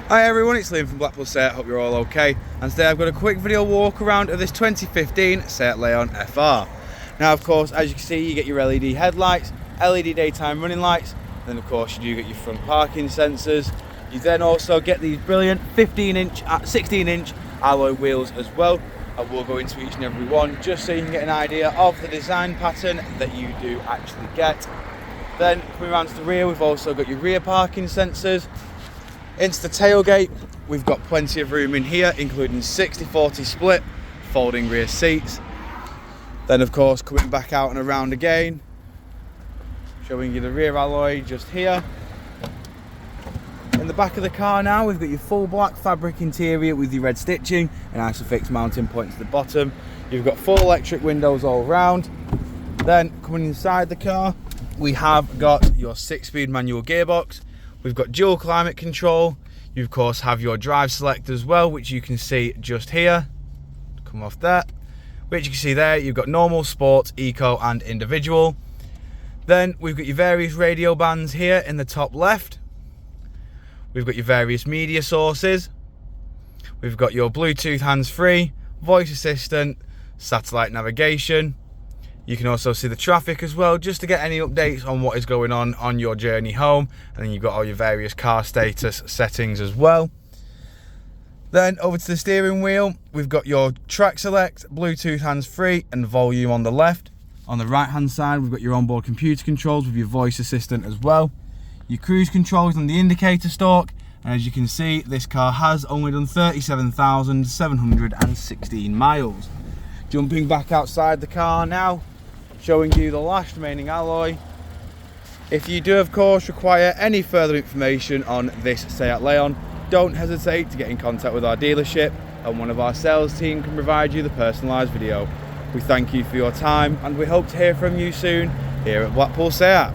Hi everyone, it's Liam from Blackpool Seat. Hope you're all okay. And today I've got a quick video walk around of this 2015 Seat Leon FR. Now of course, as you can see, you get your LED headlights, LED daytime running lights, then of course you do get your front parking sensors. You then also get these brilliant 16-inch alloy wheels as well. I will go into each and every one just so you can get an idea of the design pattern that you do actually get. Then coming around to the rear, we've also got your rear parking sensors. Into the tailgate, we've got plenty of room in here, including 60-40 split folding rear seats. Then of course coming back out and around again, showing you the rear alloy just here. In the back of the car now, we've got your full black fabric interior with your red stitching and isofix mounting point to the bottom. You've got full electric windows all round. Then coming inside the car, we have got your 6-speed manual gearbox. We've got dual climate control. You of course have your drive select as well, which you can see just here. Come off that. Which you can see there, you've got normal, sport, eco and individual. Then we've got your various radio bands here in the top left. We've got your various media sources. We've got your Bluetooth hands-free, voice assistant, satellite navigation. You can also see the traffic as well, just to get any updates on what is going on your journey home. And then you've got all your various car status settings as well. Then over to the steering wheel, we've got your track select, Bluetooth hands-free and volume on the left. On the right hand side, we've got your onboard computer controls with your voice assistant as well. Your cruise controls and the indicator stalk. And as you can see, this car has only done 37,716 miles. Jumping back outside the car now, showing you the last remaining alloy. If you do of course require any further information on this Seat Leon, don't hesitate to get in contact with our dealership and one of our sales team can provide you the personalised video. We thank you for your time and we hope to hear from you soon here at Blackpool Seat.